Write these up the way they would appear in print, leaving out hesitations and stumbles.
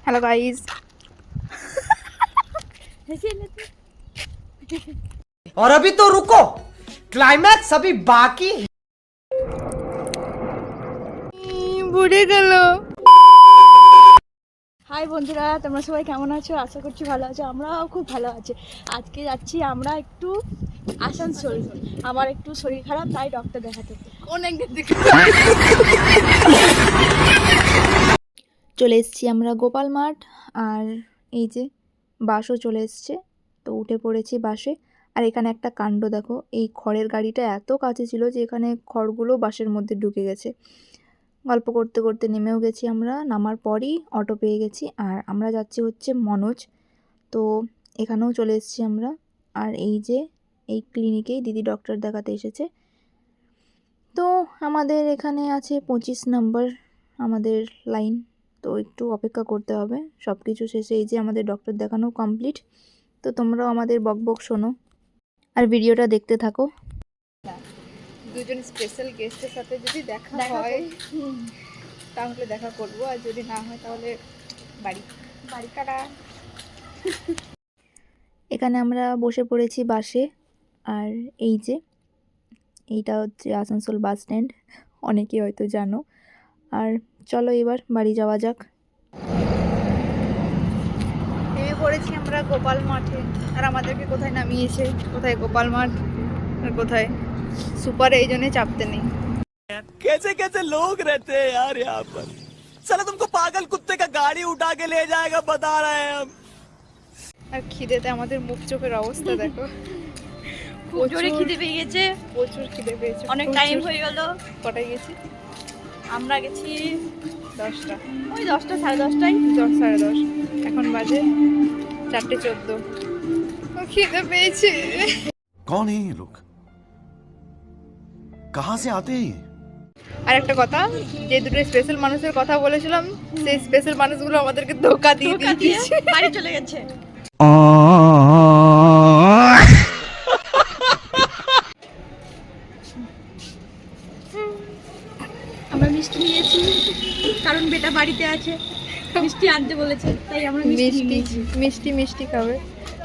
Hello guys. और अभी तो रुको, क्लाइमैक्स अभी बाकी है। বুড়ে গেল। হাই বন্ধুরা, তোমরা সবাই কেমন আছো? আশা করছি ভালো আছো। আমরাও খুব ভালো আছি। আজকে যাচ্ছি আমরা একটু আসানসোল। আমার একটু শরীর খারাপ, তাই ডক্টর দেখাতে। কোন একদিন থেকে চলে এসেছি আমরা গোপাল মাঠ। আর এই যে বাসও চলে এসছে, তো উঠে পড়েছি বাসে। আর এখানে একটা কাণ্ড দেখো, এই খড়ের গাড়িটা এত কাছে ছিল যে এখানে খড়গুলো বাসের মধ্যে ঢুকে গেছে। গল্প করতে করতে নেমেও গেছি আমরা। নামার পরই অটো পেয়ে গেছি। আর আমরা যাচ্ছি হচ্ছে মনোজ, তো এখানেও চলে এসেছি আমরা। আর এই যে এই ক্লিনিকেই দিদি ডক্টর দেখাতে এসেছে। তো আমাদের এখানে আছে 25 নম্বর আমাদের লাইন, তো একটু অপেক্ষা করতে হবে। সব কিছু শেষে এই যে আমাদের ডক্টর দেখানো কমপ্লিট। তো তোমরাও আমাদের বকবক শোনো আর ভিডিওটা দেখতে থাকো। দুজন স্পেশাল গেস্টের সাথে যদি দেখা হয় তাহলে দেখা করব, আর যদি না হয় তাহলে বাড়ি কাটা। এখানে আমরা বসে পড়েছি বাসে। আর এই যে এইটা হচ্ছে আসানসোল বাস স্ট্যান্ড, অনেকেই হয়তো জানো। আর চলো এবার বাড়ি যাওয়া যাক। নেমে পড়েছি আমরা গোপাল মাঠে। আর আমাদেরকে কোথায় নামিয়েছে, কোথায় গোপাল মাঠ আর কোথায় সুপারে, এই জন্যে চাপতে নেই। कैसे कैसे लोग रहते हैं यार यहाँ पर। साला तुमको पागल कुत्ते का गाड़ी उठा के ले जाएगा, बता रहे हैं हम। আর খিদেতে আমাদের মুখ চোখের অবস্থা দেখো। জোরে খিদে পেয়ে গেছে, প্রচুর খিদে পেয়েছে। অনেক টাইম হয়ে গেল। কটায় গেছি? আমরা গেছি 10টা, ওই 10টা সাড়ে 10টায়। 10 সাড়ে 10, এখন বাজে 4:14। খিদে পেয়েছে। कौन है ये लोग, कहाँ से आते हैं ये? আর একটা কথা, যে দুটো স্পেশাল মানুষের কথা বলেছিলাম, সেই স্পেশাল মানুষগুলো আমাদেরকে ধোকা দিয়ে দিয়েছে। বাড়ি চলে গেছে। আমরা মিষ্টি নিয়েছি কারণ বেটা বাড়িতে আছে, মিষ্টি আনতে বলেছে, তাই আমরা মিষ্টি নিয়েছি। মিষ্টি খাবে,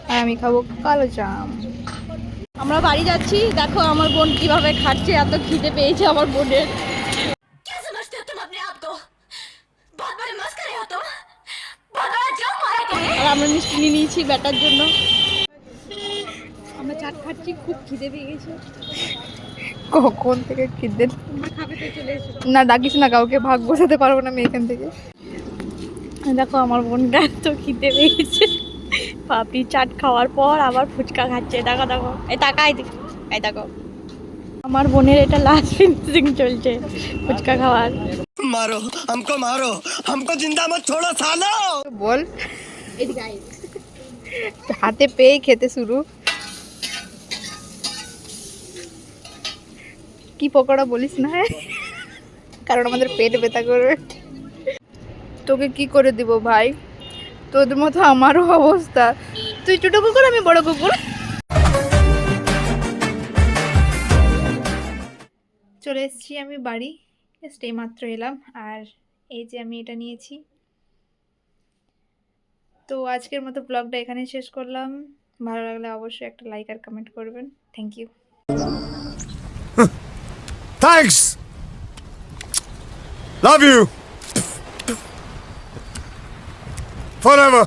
আর আমি খাবো কালো জাম। আমরা বাড়ি যাচ্ছি। দেখো আমার বোন কিভাবে খাচ্ছে, এত খিদে পেয়েছে আমার বোনের। আর আমরা মিষ্টি নিয়ে নিয়েছি বেটার জন্য। আমরা চাট খাচ্ছি, খুব খিদে পেয়ে গেছে। কখন থেকে খিদে, তোমরা খাবে তো চলে এসো। না ডাকিস না কাউকে, ভাগ বসাতে পারবো না আমি এখান থেকে। দেখো আমার বোনটা এত খিদে পেয়েছে, পাপড়ি চাট খাওয়ার পর আবার ফুচকা খাচ্ছে। দেখো দেখো, এই তাকাই, এই দেখো আমার বোনের এটা লাস্ট ফিনিশিং চলছে ফুচকা খাওয়ার। मारो हमको जिंदा मत छोड़ो सालो। বল, এদিকে আয়। হাতে পেয়ে খেতে শুরু। কি পকোড়া বলিস না, কারণ আমাদের পেট ব্যথা করবে। তোকে কি করে দিব ভাই, তোদের মতো আমারও অবস্থা। তুই ছোট কুকুর, আমি বড় কুকুর। চলে এসেছি আমি বাড়ি, জাস্ট এই মাত্র এলাম। আর এই যে আমি এটা নিয়েছি। তো আজকের মতো ব্লগটা এখানে শেষ করলাম। ভালো লাগলে অবশ্যই একটা লাইক আর কমেন্ট করবেন। Thank you. Thanks, love you forever.